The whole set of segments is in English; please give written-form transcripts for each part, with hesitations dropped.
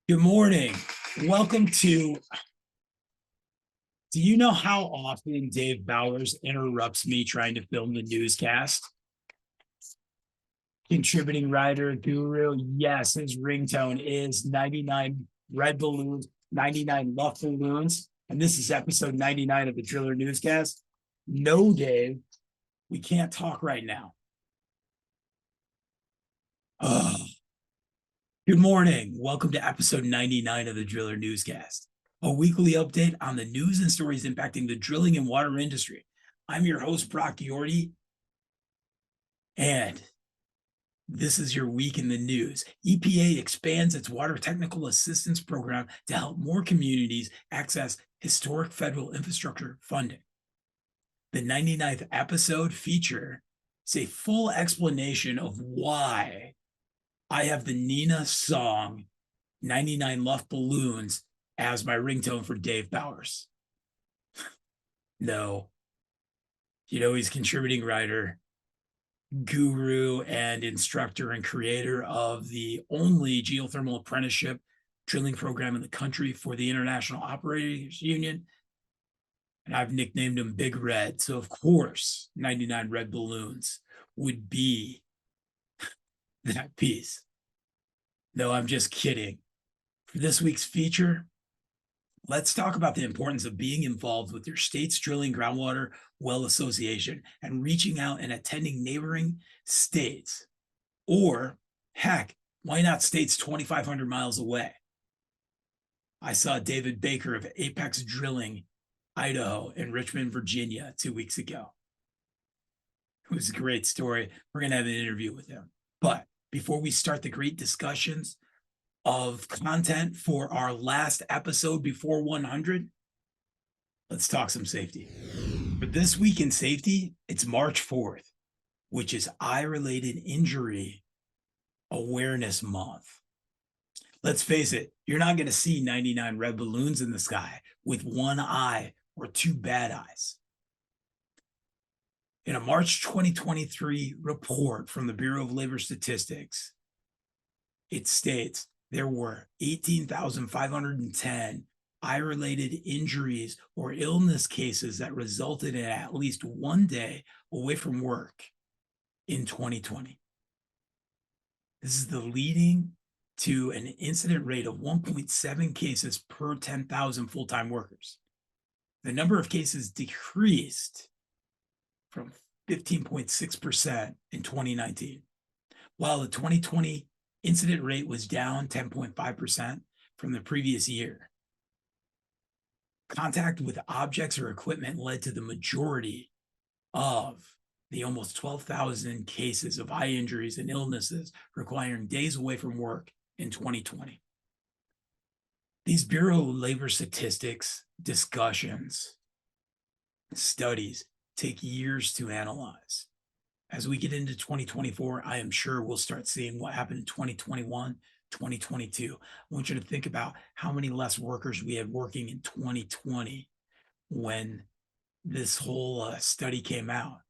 Good morning. Welcome to. Do you know how often Dave Bowers interrupts me trying to film the newscast? Contributing writer, guru. Yes, his ringtone is 99 red balloons, 99 left balloons. And this is episode 99 of the Driller Newscast. No, Dave, we can't talk right now. Good morning. Welcome to episode 99 of the Driller Newscast, a weekly update on the news and stories impacting the drilling and water industry. I'm your host, Brock Yorty, and this is your week in the news. EPA expands its water technical assistance program to help more communities access historic federal infrastructure funding. The 99th episode feature is a full explanation of why I have the Nina song 99 Left Balloons as my ringtone for Dave Bowers. No. He's contributing writer, guru, and instructor and creator of the only geothermal apprenticeship drilling program in the country for the International Operators Union. And I've nicknamed him Big Red. So, of course, 99 Red Balloons would be that piece. No, I'm just kidding. For this week's feature, let's talk about the importance of being involved with your state's drilling groundwater well association and reaching out and attending neighboring states. Or, heck, why not states 2,500 miles away? I saw David Baker of Apex Drilling, Idaho, and Richmond, Virginia 2 weeks ago. It was a great story. We're going to have an interview with him. But before we start the great discussions of content for our last episode before 100, let's talk some safety. For this week in safety, it's March 4th, which is Eye-Related Injury Awareness Month. Let's face it, you're not going to see 99 red balloons in the sky with one eye or two bad eyes. In a March 2023 report from the Bureau of Labor Statistics, it states there were 18,510 eye-related injuries or illness cases that resulted in at least one day away from work in 2020. This is the leading to an incident rate of 1.7 cases per 10,000 full-time workers. The number of cases decreased from 15.6% in 2019, while the 2020 incident rate was down 10.5% from the previous year. Contact with objects or equipment led to the majority of the almost 12,000 cases of eye injuries and illnesses requiring days away from work in 2020. These Bureau of Labor Statistics discussions, studies take years to analyze. As we get into 2024, I am sure we'll start seeing what happened in 2021, 2022. I want you to think about how many less workers we had working in 2020 when this whole study came out.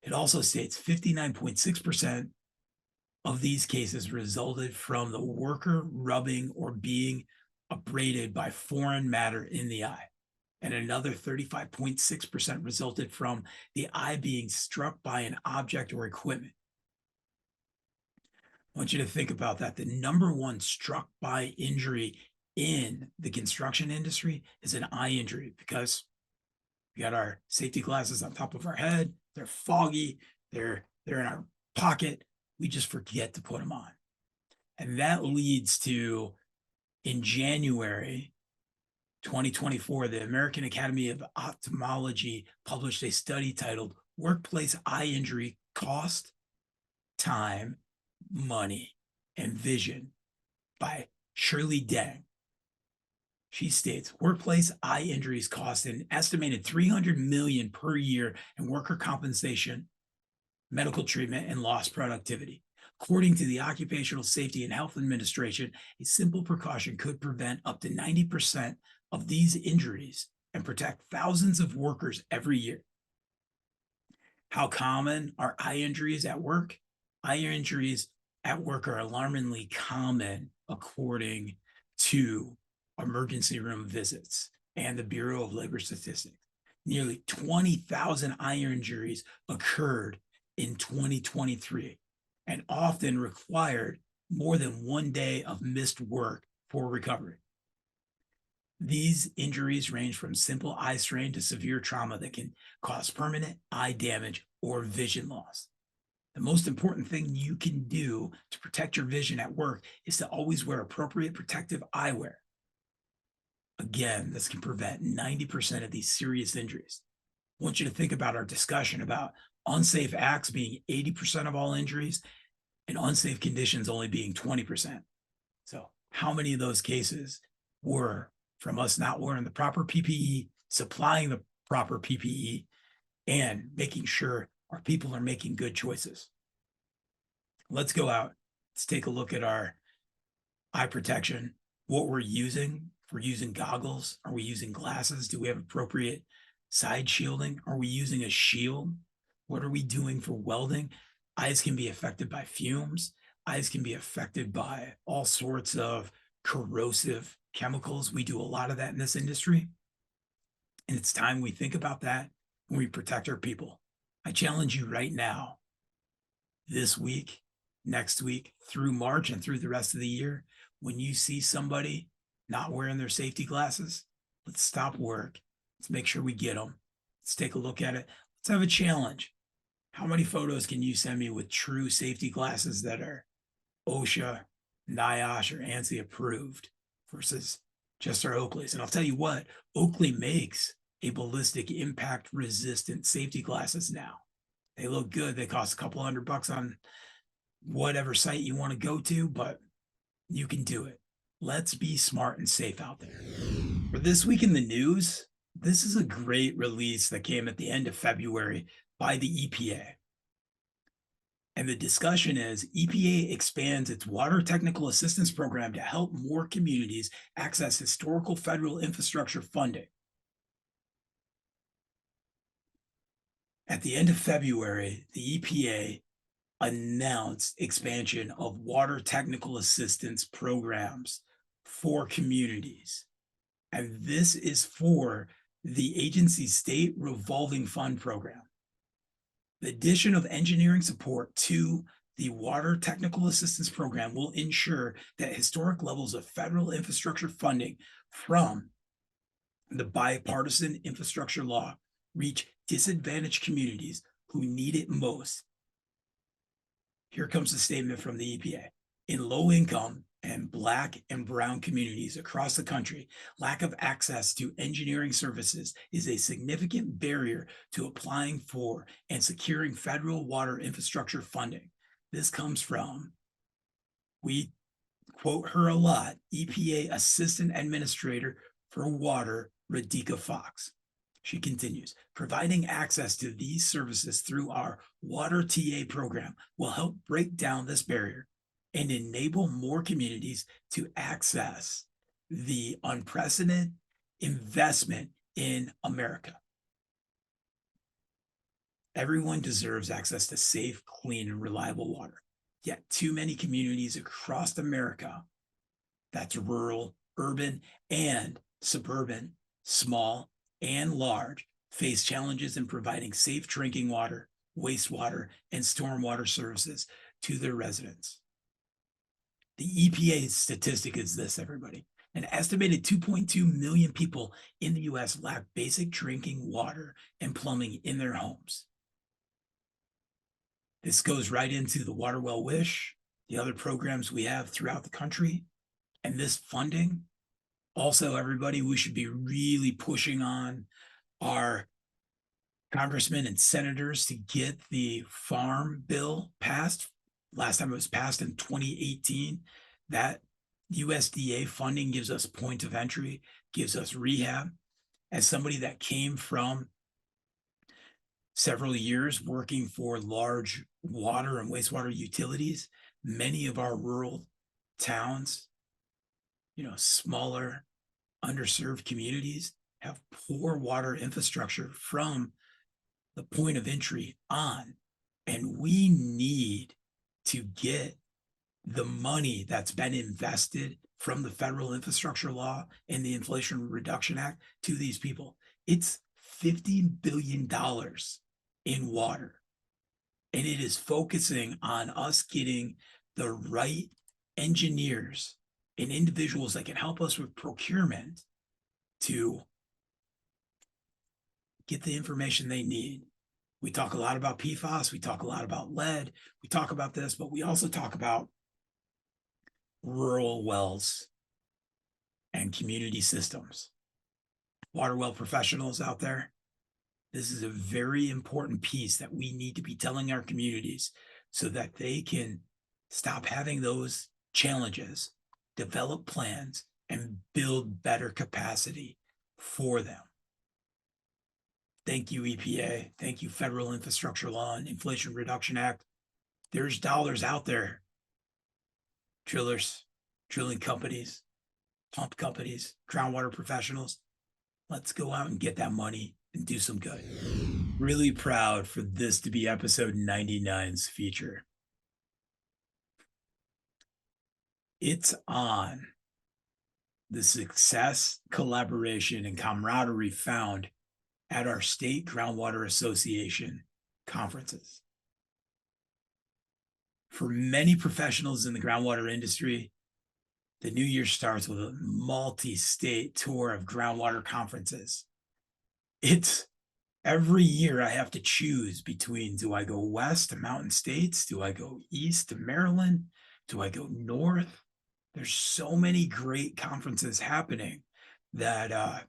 It also states 59.6% of these cases resulted from the worker rubbing or being abraded by foreign matter in the eye. And another 35.6% resulted from the eye being struck by an object or equipment. I want you to think about that. The number one struck by injury in the construction industry is an eye injury because we got our safety glasses on top of our head. They're foggy. They're in our pocket. We just forget to put them on. And that leads to, in January 2024, the American Academy of Ophthalmology published a study titled Workplace Eye Injury Cost, Time, Money, and Vision by Shirley Deng. She states, workplace eye injuries cost an estimated $300 million per year in worker compensation, medical treatment, and lost productivity. According to the Occupational Safety and Health Administration, a simple precaution could prevent up to 90% of these injuries and protect thousands of workers every year. How common are eye injuries at work? Eye injuries at work are alarmingly common, according to emergency room visits and the Bureau of Labor Statistics. Nearly 20,000 eye injuries occurred in 2023 and often required more than 1 day of missed work for recovery. These injuries range from simple eye strain to severe trauma that can cause permanent eye damage or vision loss. The most important thing you can do to protect your vision at work is to always wear appropriate protective eyewear. Again, this can prevent 90% of these serious injuries. I want you to think about our discussion about unsafe acts being 80% of all injuries and unsafe conditions only being 20%. So, how many of those cases were from us not wearing the proper PPE, supplying the proper PPE, and making sure our people are making good choices? Let's go out. Let's take a look at our eye protection, what we're using. If we're using goggles, are we using glasses? Do we have appropriate side shielding? Are we using a shield? What are we doing for welding? Eyes can be affected by fumes. Eyes can be affected by all sorts of corrosive chemicals. We do a lot of that in this industry. And it's time we think about that when we protect our people. I challenge you right now, this week, next week, through March and through the rest of the year, when you see somebody not wearing their safety glasses, let's stop work. Let's make sure we get them. Let's take a look at it. Let's have a challenge. How many photos can you send me with true safety glasses that are OSHA, NIOSH, or ANSI approved versus just our Oakleys? And I'll tell you what, Oakley makes a ballistic impact resistant safety glasses now. They look good. They cost a couple $100 on whatever site you want to go to, but you can do it. Let's be smart and safe out there. For this week in the news, this is a great release that came at the end of February by the EPA. And the discussion is EPA expands its water technical assistance program to help more communities access historical federal infrastructure funding. At the end of February, the EPA announced expansion of water technical assistance programs for communities. And this is for the agency's state revolving fund program. The addition of engineering support to the water technical assistance program will ensure that historic levels of federal infrastructure funding from the bipartisan infrastructure law reach disadvantaged communities who need it most. Here comes the statement from the EPA. In low income and Black and brown communities across the country, lack of access to engineering services is a significant barrier to applying for and securing federal water infrastructure funding. This comes from, we quote her a lot, EPA Assistant Administrator for Water, Radhika Fox. She continues, providing access to these services through our Water TA program will help break down this barrier and enable more communities to access the unprecedented investment in America. Everyone deserves access to safe, clean, and reliable water. Yet too many communities across America, that's rural, urban, and suburban, small, and large, face challenges in providing safe drinking water, wastewater, and stormwater services to their residents. The EPA statistic is this, everybody. An estimated 2.2 million people in the US lack basic drinking water and plumbing in their homes. This goes right into the Water Well Wish, the other programs we have throughout the country, and this funding. Also, everybody, we should be really pushing on our congressmen and senators to get the farm bill passed. Last time it was passed in 2018. That USDA funding gives us point of entry, gives us rehab. As somebody that came from several years working for large water and wastewater utilities, many of our rural towns, smaller, underserved communities have poor water infrastructure from the point of entry on. And we need to get the money that's been invested from the federal infrastructure law and the Inflation Reduction Act to these people. It's $50 billion in water. And it is focusing on us getting the right engineers and individuals that can help us with procurement to get the information they need. We talk a lot about PFAS, we talk a lot about lead, we talk about this, but we also talk about rural wells and community systems. Water well professionals out there, this is a very important piece that we need to be telling our communities so that they can stop having those challenges, develop plans, and build better capacity for them. Thank you, EPA. Thank you, Federal Infrastructure Law and Inflation Reduction Act. There's dollars out there. Drillers, drilling companies, pump companies, groundwater professionals. Let's go out and get that money and do some good. Really proud for this to be episode 99's feature. It's on the success, collaboration, and camaraderie found at our state groundwater association conferences. For many professionals in the groundwater industry, the new year starts with a multi-state tour of groundwater conferences. It's every year I have to choose between, do I go west to Mountain States? Do I go east to Maryland? Do I go north? There's so many great conferences happening that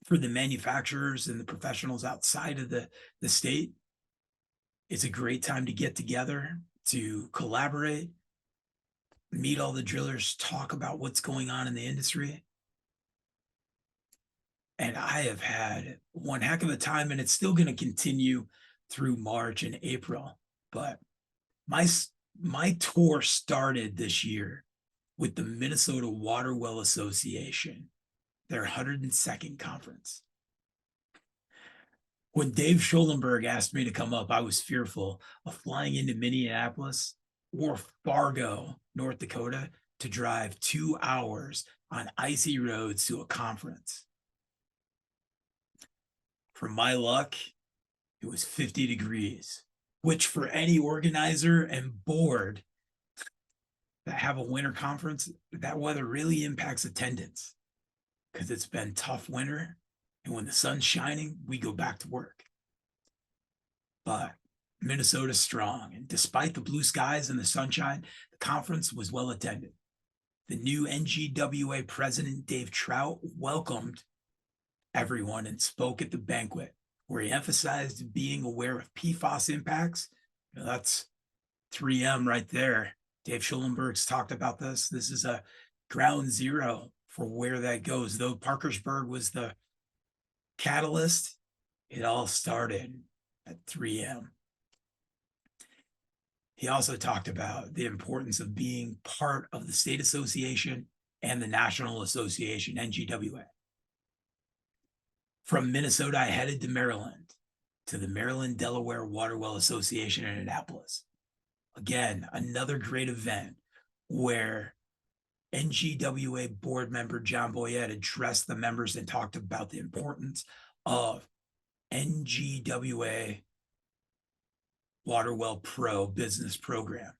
for the manufacturers and the professionals outside of the state, it's a great time to get together, to collaborate, meet all the drillers, talk about what's going on in the industry. And I have had one heck of a time, and it's still going to continue through March and April. But my tour started this year with the Minnesota Water Well Association, their 102nd conference. When Dave Schollenberg asked me to come up, I was fearful of flying into Minneapolis or Fargo, North Dakota, to drive 2 hours on icy roads to a conference. For my luck, it was 50 degrees, which for any organizer and board that have a winter conference, that weather really impacts attendance because it's been tough winter. And when the sun's shining, we go back to work. But Minnesota's strong. And despite the blue skies and the sunshine, the conference was well attended. The new NGWA president, Dave Trout, welcomed everyone and spoke at the banquet, where he emphasized being aware of PFAS impacts. You know, that's 3M right there. Dave Schollenberg's talked about this. This is a ground zero for where that goes. Though Parkersburg was the catalyst, it all started at 3M. He also talked about the importance of being part of the state association and the national association, NGWA. From Minnesota, I headed to Maryland, to the Maryland-Delaware Water Well Association in Annapolis. Again, another great event where NGWA board member John Boyette addressed the members and talked about the importance of NGWA Water Well Pro business program.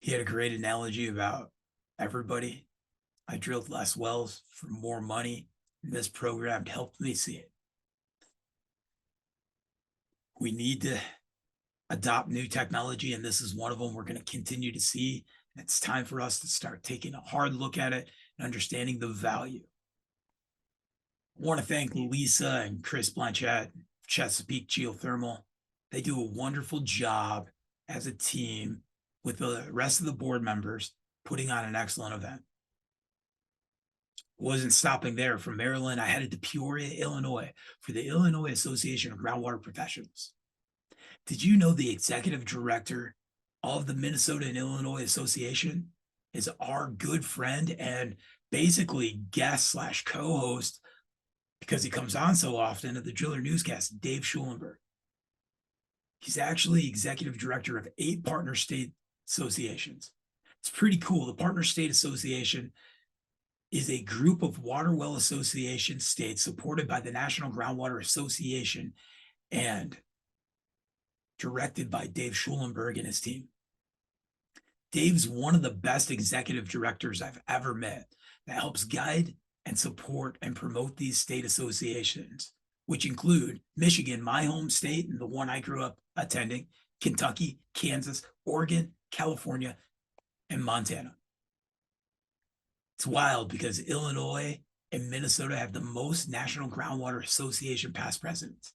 He had a great analogy about everybody. I drilled less wells for more money, and this program helped me see it. We need to adopt new technology, and this is one of them we're going to continue to see. It's time for us to start taking a hard look at it and understanding the value. I want to thank Lisa and Chris Blanchett, Chesapeake Geothermal. They do a wonderful job as a team with the rest of the board members putting on an excellent event. Wasn't stopping there. From Maryland, I headed to Peoria, Illinois for the Illinois Association of Groundwater Professionals. Did you know the executive director of the Minnesota and Illinois Association is our good friend and basically guest / co-host, because he comes on so often, at the Driller Newscast, Dave Schollenberg. He's actually executive director of 8 partner states associations. It's pretty cool. The Partner State Association is a group of water well association states supported by the National Groundwater Association and directed by Dave Schulenberg and his team. Dave's one of the best executive directors I've ever met that helps guide and support and promote these state associations, which include Michigan, my home state, and the one I grew up attending, Kentucky, Kansas, Oregon, California, and Montana. It's wild because Illinois and Minnesota have the most National Groundwater Association past presidents.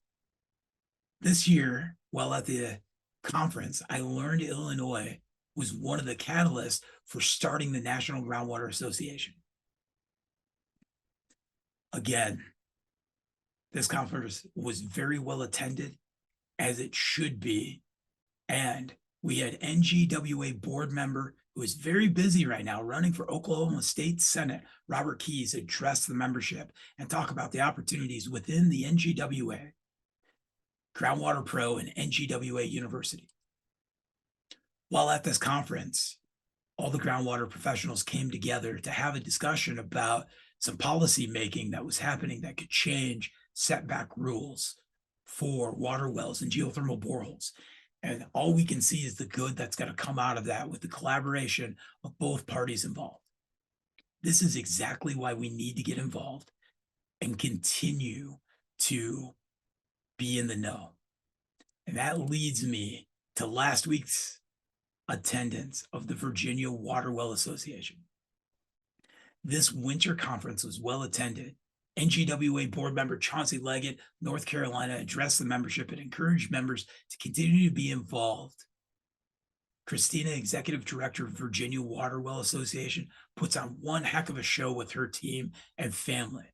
This year, while at the conference, I learned Illinois was one of the catalysts for starting the National Groundwater Association. Again, this conference was very well attended, as it should be. And we had NGWA board member who is very busy right now running for Oklahoma State Senate, Robert Keyes, address the membership and talk about the opportunities within the NGWA, Groundwater Pro, and NGWA University. While at this conference, all the groundwater professionals came together to have a discussion about some policy making that was happening that could change setback rules for water wells and geothermal boreholes. And all we can see is the good that's going to come out of that with the collaboration of both parties involved. This is exactly why we need to get involved and continue to be in the know. And that leads me to last week's attendance of the Virginia Water Well Association. This winter conference was well attended. NGWA board member Chauncey Leggett, North Carolina, addressed the membership and encouraged members to continue to be involved. Christina, executive director of Virginia Water Well Association, puts on one heck of a show with her team and family.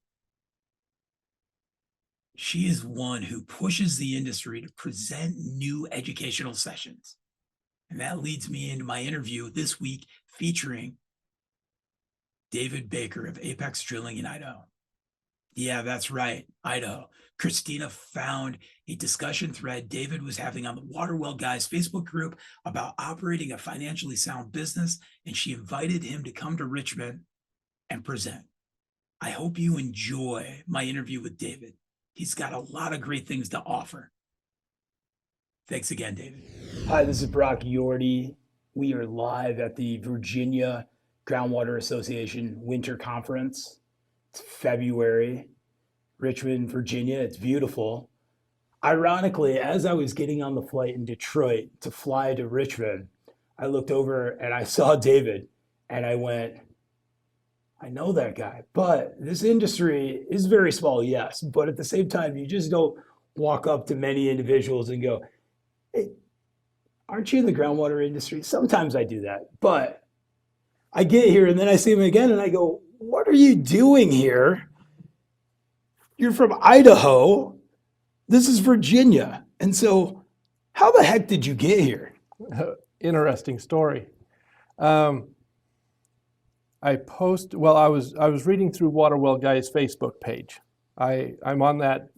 She is one who pushes the industry to present new educational sessions. And that leads me into my interview this week featuring David Baker of Apex Drilling in Idaho. Yeah, that's right, Idaho. Christina found a discussion thread David was having on the Water Well Guys Facebook group about operating a financially sound business, and she invited him to come to Richmond and present. I hope you enjoy my interview with David. He's got a lot of great things to offer. Thanks again, David. Hi, this is Brock Yorty. We are live at the Virginia Groundwater Association Winter Conference. It's February, Richmond, Virginia. It's beautiful. Ironically, as I was getting on the flight in Detroit to fly to Richmond, I looked over and I saw David and I went, I know that guy, but this industry is very small, yes. But at the same time, you just don't walk up to many individuals and go, hey, aren't you in the groundwater industry? Sometimes I do that, but I get here and then I see him again and I go, what are you doing here? You're from Idaho. This is Virginia. And so how the heck did you get here? Interesting story. I was reading through Water Well Guys' Facebook page. I'm on that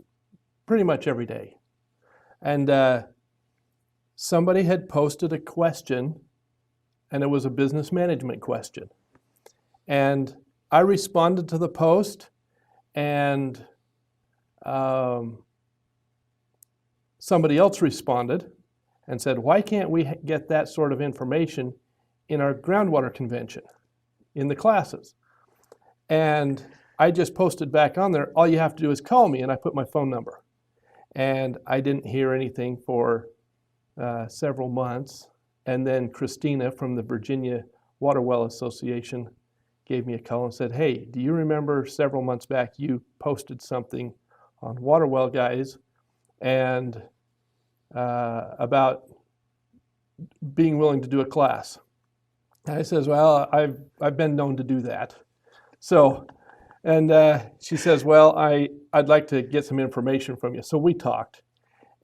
pretty much every day. And somebody had posted a question, and it was a business management question. And I responded to the post, and somebody else responded and said, why can't we get that sort of information in our groundwater convention, in the classes? And I just posted back on there, all you have to do is call me, and I put my phone number. And I didn't hear anything for several months. And then Christina from the Virginia Water Well Association gave me a call and said, hey, do you remember several months back you posted something on Water Well Guys and about being willing to do a class? And I says, well, I've been known to do that. So, and she says, well, I'd like to get some information from you. So we talked,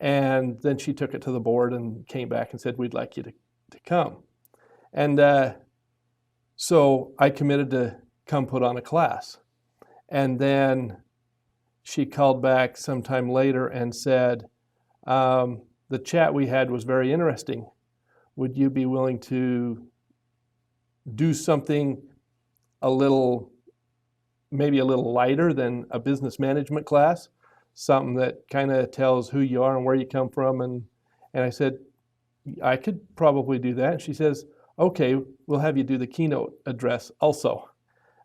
and then she took it to the board and came back and said, we'd like you to come. And so I committed to come put on a class. And then she called back sometime later and said, the chat we had was very interesting. would you be willing to do something maybe a little lighter than a business management class, something that kind of tells who you are and where you come from? And I said, I could probably do that. And she says, okay, we'll have you do the keynote address also.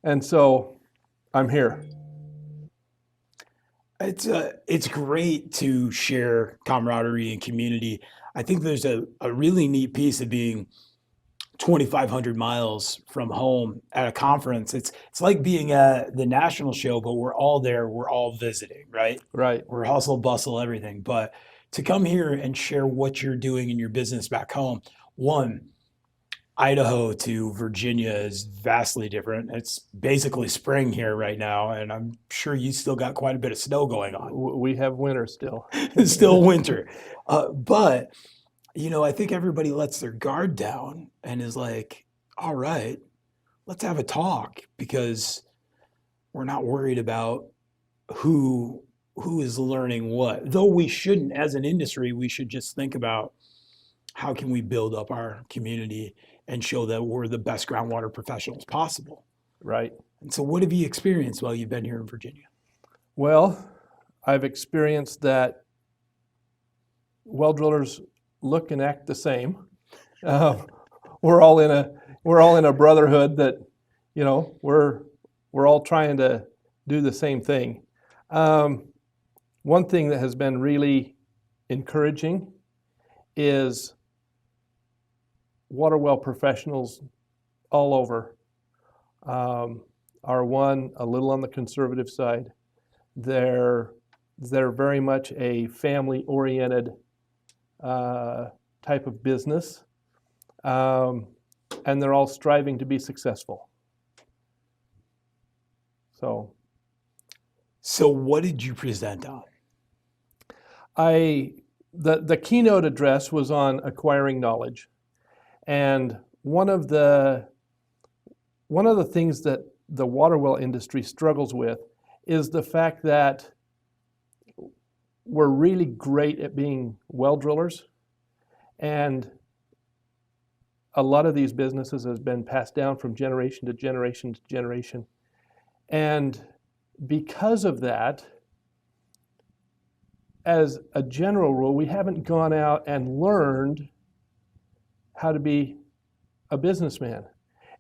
And so I'm here. It's great to share camaraderie and community. I think there's a really neat piece of being 2,500 miles from home at a conference. It's like being at the national show, but we're all there. We're all visiting, right? Right. We're hustle, bustle, everything. But to come here and share what you're doing in your business back home, one, Idaho to Virginia is vastly different. It's basically spring here right now, and I'm sure you still got quite a bit of snow going on. We have winter still. It's still winter. But I think everybody lets their guard down and is like, all right, let's have a talk, because we're not worried about who is learning what. Though we shouldn't, as an industry, we should just think about how can we build up our community and show that we're the best groundwater professionals possible. Right. And so what have you experienced while you've been here in Virginia? Well, I've experienced that well drillers look and act the same. We're all in a brotherhood that, we're all trying to do the same thing. One thing that has been really encouraging is water well professionals all over are one a little on the conservative side. They're very much a family-oriented type of business, and they're all striving to be successful. So what did you present on? The keynote address was on acquiring knowledge, and one of the things that the water well industry struggles with is the fact that we're really great at being well drillers, and a lot of these businesses has been passed down from generation to generation to generation. And because of that, as a general rule, we haven't gone out and learned how to be a businessman.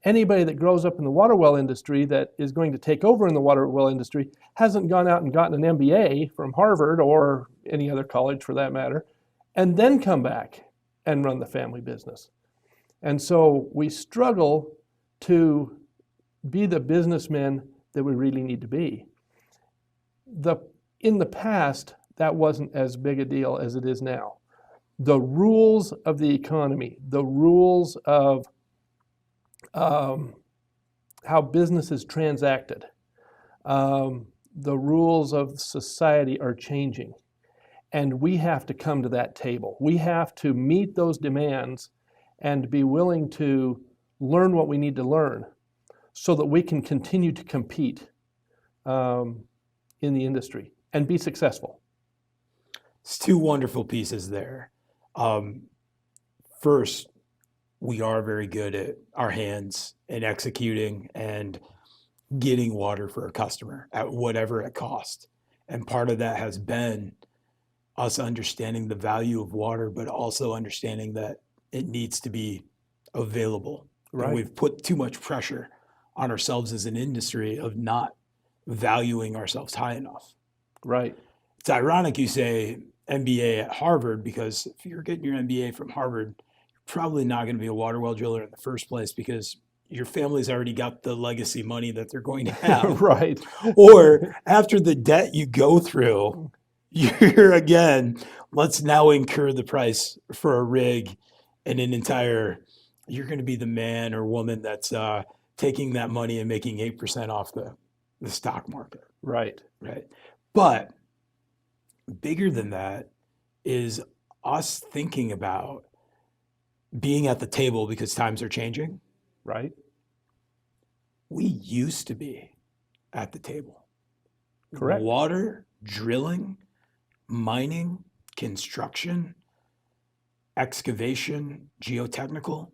Anybody that grows up in the water well industry that is going to take over in the water well industry hasn't gone out and gotten an MBA from Harvard or any other college for that matter, and then come back and run the family business. And so we struggle to be the businessmen that we really need to be. In the past, that wasn't as big a deal as it is now. The rules of the economy, the rules of how business is transacted, the rules of society are changing. And we have to come to that table. We have to meet those demands and be willing to learn what we need to learn so that we can continue to compete in the industry and be successful. It's two wonderful pieces there. First, we are very good at our hands in executing and getting water for a customer at whatever it costs. And part of that has been us understanding the value of water, but also understanding that it needs to be available. Right. And we've put too much pressure on ourselves as an industry of not valuing ourselves high enough. Right. It's ironic you say MBA at Harvard, because if you're getting your MBA from Harvard, you're probably not going to be a water well driller in the first place, because your family's already got the legacy money that they're going to have. Right. Or after the debt you go through, you're again, let's now incur the price for a rig and you're going to be the man or woman that's taking that money and making 8% off the stock market. Right. Right. But bigger than that is us thinking about being at the table because times are changing. Right. We used to be at the table. Correct. Water, drilling, mining, construction, excavation, geotechnical,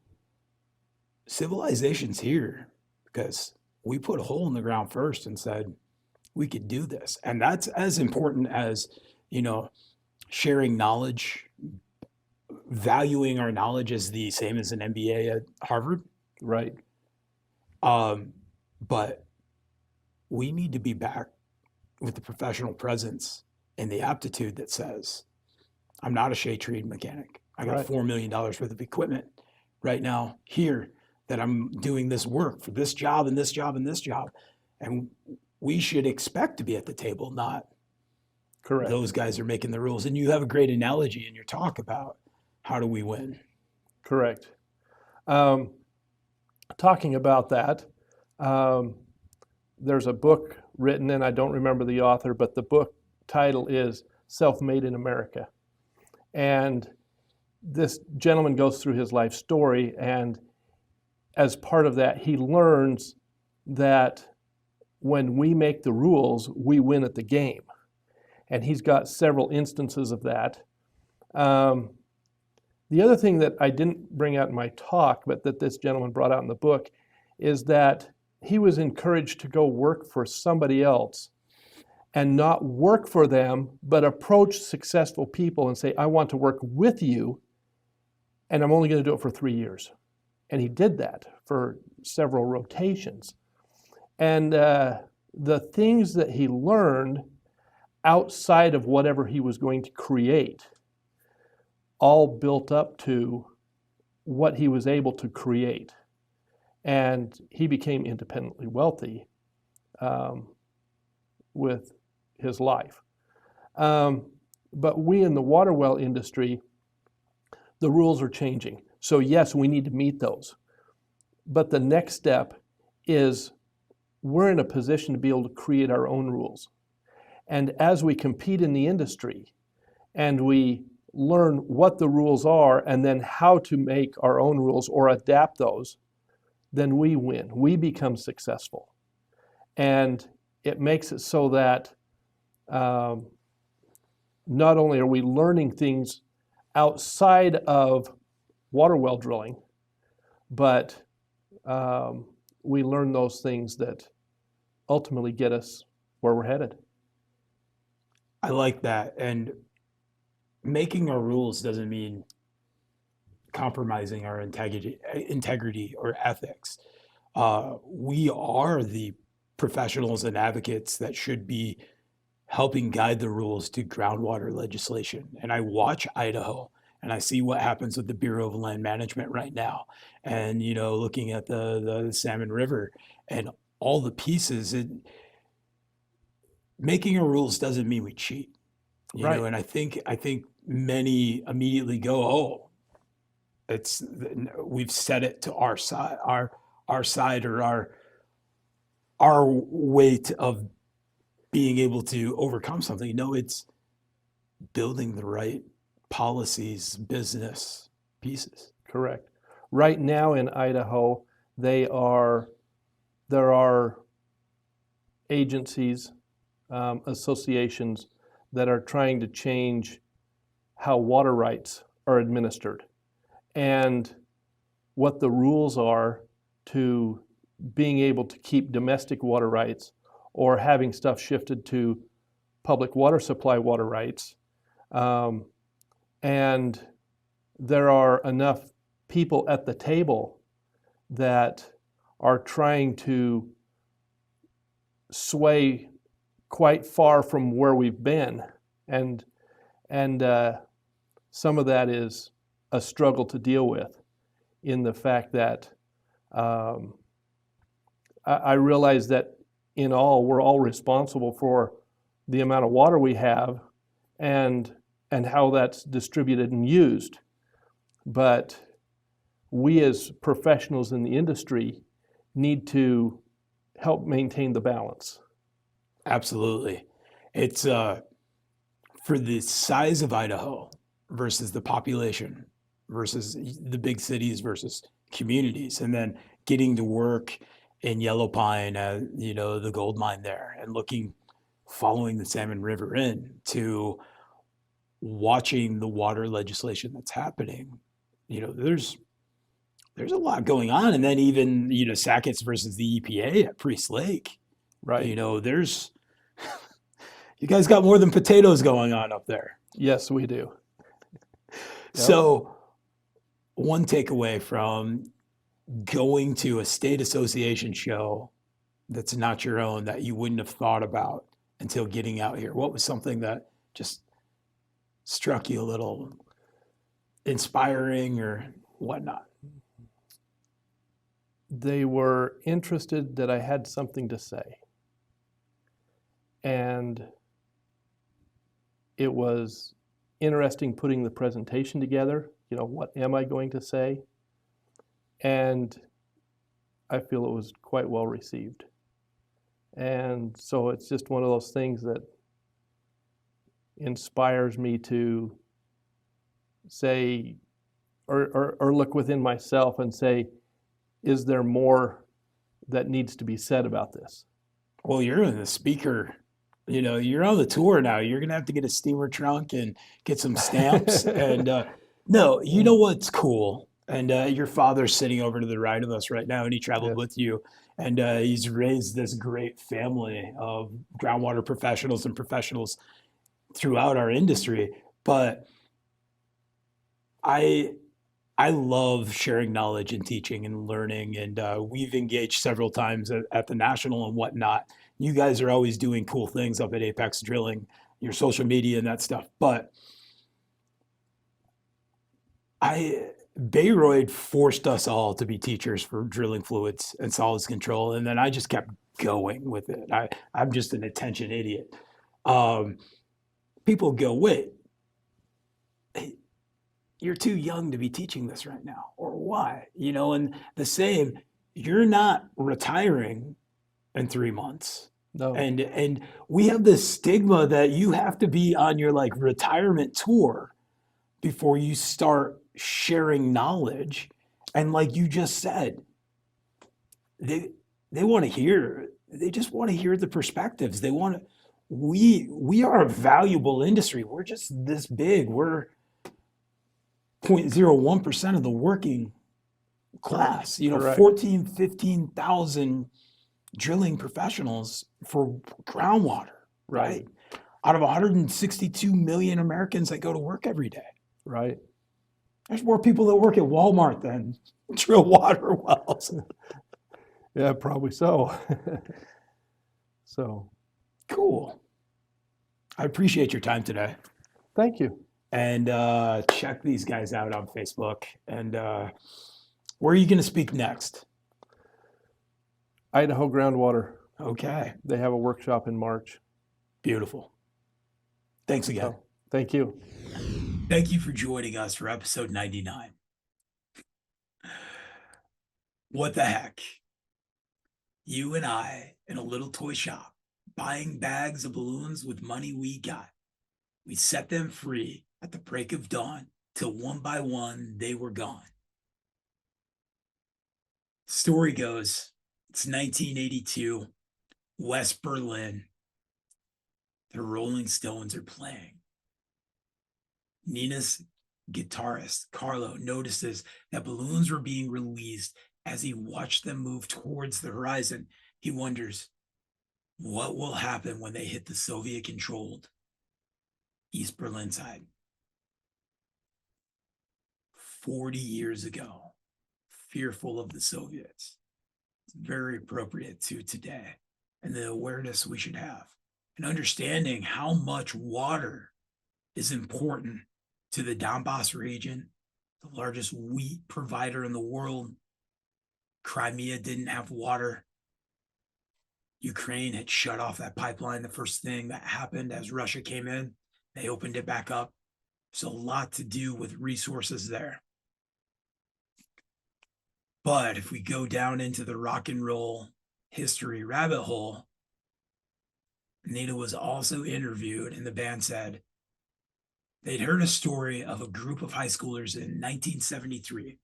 civilization's here because we put a hole in the ground first and said we could do this. And that's as important as, you know, sharing knowledge, valuing our knowledge is the same as an MBA at Harvard. Right. But we need to be back with the professional presence and the aptitude that says, I'm not a shade tree mechanic. I got Right. $4 million worth of equipment right now here that I'm doing this work for this job and this job and this job. And we should expect to be at the table, not Correct. those guys are making the rules. And you have a great analogy in your talk about how do we win? Correct. Talking about that, there's a book written, and I don't remember the author, but the book title is Self-Made in America. And this gentleman goes through his life story, and as part of that, he learns that when we make the rules, we win at the game. And he's got several instances of that. The other thing that I didn't bring out in my talk, but that this gentleman brought out in the book, is that he was encouraged to go work for somebody else and not work for them, but approach successful people and say, I want to work with you, and I'm only going to do it for 3 years. And he did that for several rotations. And the things that he learned outside of whatever he was going to create all built up to what he was able to create. And he became independently wealthy with his life. But we in the water well industry, the rules are changing. So yes, we need to meet those. But the next step is we're in a position to be able to create our own rules. And as we compete in the industry and we learn what the rules are and then how to make our own rules or adapt those, then we win. We become successful. And it makes it so that not only are we learning things outside of water well drilling, but we learn those things that ultimately get us where we're headed. I like that. And making our rules doesn't mean compromising our integrity or ethics. We are the professionals and advocates that should be helping guide the rules to groundwater legislation. And I watch Idaho and I see what happens with the Bureau of Land Management right now. And, you know, looking at the Salmon River and all the pieces, making our rules doesn't mean we cheat. You Right. know, and I think many immediately go, oh, we've set it to our side, our side, or our way of being able to overcome something. No, it's building the right policies, business pieces. Correct. Right now in Idaho, there are agencies, associations that are trying to change how water rights are administered and what the rules are to being able to keep domestic water rights or having stuff shifted to public water supply water rights. And there are enough people at the table that are trying to sway quite far from where we've been, and some of that is a struggle to deal with in the fact that I realize that in all, we're all responsible for the amount of water we have and how that's distributed and used. But we as professionals in the industry need to help maintain the balance. Absolutely. It's for the size of Idaho versus the population versus the big cities versus communities, and then getting to work in Yellow Pine, you know, the gold mine there, and following the Salmon River in to watching the water legislation that's happening, there's a lot going on. And then even, Sackett's versus the EPA at Priest Lake, Right. There's, you guys got more than potatoes going on up there. Yes, we do. So one takeaway from going to a state association show that's not your own that you wouldn't have thought about until getting out here, what was something that just struck you a little inspiring or whatnot? They were interested that I had something to say. And it was interesting putting the presentation together. What am I going to say? And I feel it was quite well received. And so it's just one of those things that inspires me to say, or look within myself and say, is there more that needs to be said about this? Well, you're the speaker. You're on the tour now. You're gonna have to get a steamer trunk and get some stamps. And no, you know what's cool? And your father's sitting over to the right of us right now, and he traveled with you. And he's raised this great family of groundwater professionals and professionals throughout our industry. But I love sharing knowledge and teaching and learning, and we've engaged several times at the national and whatnot. You guys are always doing cool things up at Apex Drilling, your social media and that stuff. But Bayreuth forced us all to be teachers for drilling fluids and solids control, and then I just kept going with it. I'm just an attention idiot. People go, wait, you're too young to be teaching this right now, or why? And the same, you're not retiring in 3 months. No. And we have this stigma that you have to be on your retirement tour before you start sharing knowledge. And like you just said, they want to hear, they just want to hear the perspectives. They want to, we are a valuable industry. We're just this big. We're 0.01% of the working class, Correct. 14, 15,000 drilling professionals for groundwater, right? Out of 162 million Americans that go to work every day. Right. There's more people that work at Walmart than drill water wells. Yeah, probably so. So. Cool. I appreciate your time today. Thank you. And check these guys out on Facebook. And where are you going to speak next? Idaho Groundwater. Okay. They have a workshop in March. Beautiful. Thanks again. Oh, thank you. Thank you for joining us for episode 99. What the heck? You and I in a little toy shop, buying bags of balloons with money we got. We set them free at the break of dawn, till one by one they were gone. Story goes, it's 1982, West Berlin. The Rolling Stones are playing. Nina's guitarist, Carlo, notices that balloons were being released. As he watched them move towards the horizon, he wonders, what will happen when they hit the Soviet-controlled East Berlin side? 40 years ago, fearful of the Soviets. It's very appropriate to today and the awareness we should have, and understanding how much water is important to the Donbass region, the largest wheat provider in the world. Crimea didn't have water. Ukraine had shut off that pipeline. The first thing that happened as Russia came in, they opened it back up. There's a lot to do with resources there. But if we go down into the rock and roll history rabbit hole, Nina was also interviewed, and the band said they'd heard a story of a group of high schoolers in 1973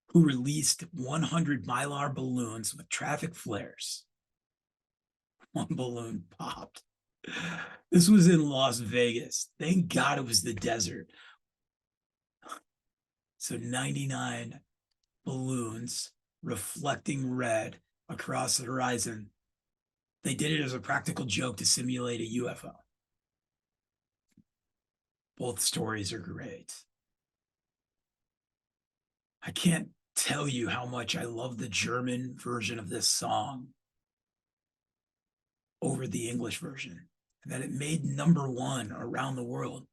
who released 100 Mylar balloons with traffic flares. One balloon popped This was in Las Vegas. Thank God it was the desert. So 99 balloons reflecting red across the horizon. They did it as a practical joke to simulate a UFO. Both stories are great. I can't tell you how much I love the German version of this song over the English version, and that it made #1 around the world,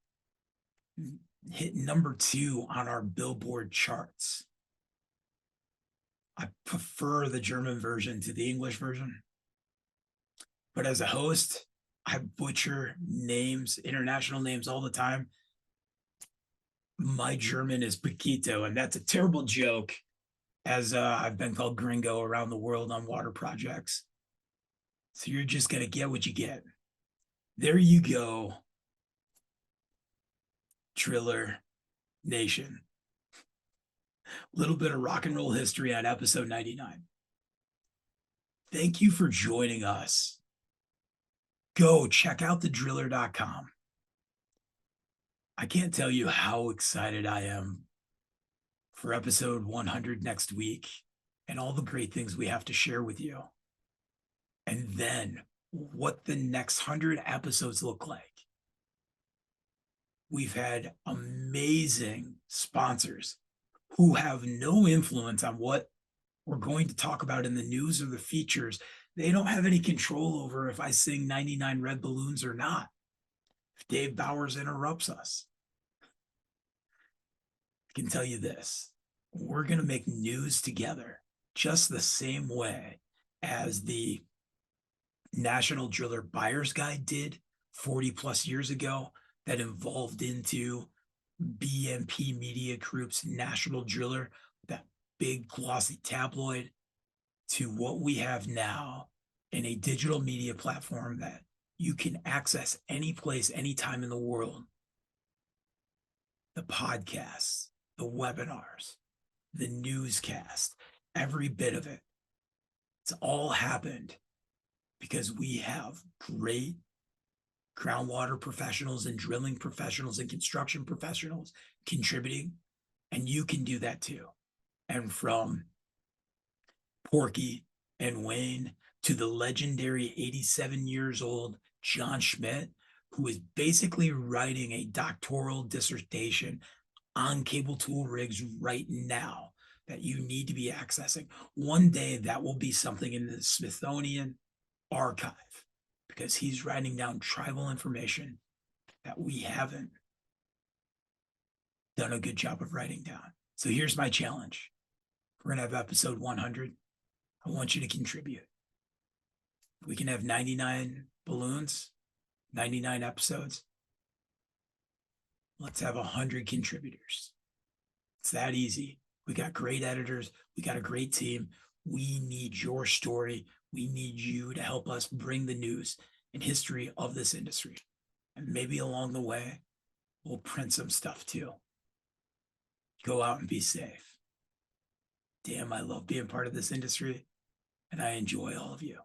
hit #2 on our Billboard charts. I prefer the German version to the English version. But as a host, I butcher names, international names all the time. My German is Paquito, and that's a terrible joke, as I've been called gringo around the world on water projects. So you're just going to get what you get. There you go, Driller Nation. A little bit of rock and roll history on episode 99. Thank you for joining us. Go check out thedriller.com. I can't tell you how excited I am for episode 100 next week and all the great things we have to share with you. And then what the next 100 episodes look like. We've had amazing sponsors who have no influence on what we're going to talk about in the news or the features. They don't have any control over if I sing 99 Red Balloons or not. If Dave Bowers interrupts us, I can tell you this: we're going to make news together just the same way as the National Driller Buyer's Guide did 40 plus years ago, that evolved into BMP Media Group's National Driller, that big glossy tabloid, to what we have now in a digital media platform that you can access any place, anytime in the world. The podcasts, the webinars, the newscast, every bit of it. It's all happened because we have great groundwater professionals and drilling professionals and construction professionals contributing, and you can do that too. And from Porky and Wayne to the legendary 87 years old John Schmidt, who is basically writing a doctoral dissertation on cable tool rigs right now that you need to be accessing. One day that will be something in the Smithsonian archive, because he's writing down tribal information that we haven't done a good job of writing down. So here's my challenge. We're going to have episode 100. I want you to contribute. We can have 99 balloons, 99 episodes. Let's have 100 contributors. It's that easy. We got great editors. We got a great team. We need your story. We need you to help us bring the news and history of this industry. And maybe along the way, we'll print some stuff too. Go out and be safe. Damn, I love being part of this industry, and I enjoy all of you.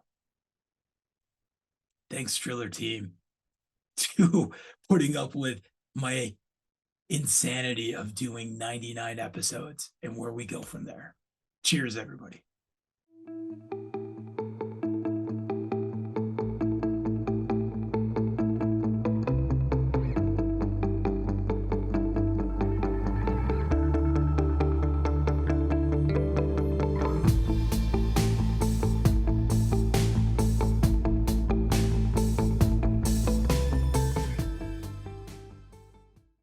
Thanks, Driller team, to putting up with my insanity of doing 99 episodes and where we go from there. Cheers, everybody.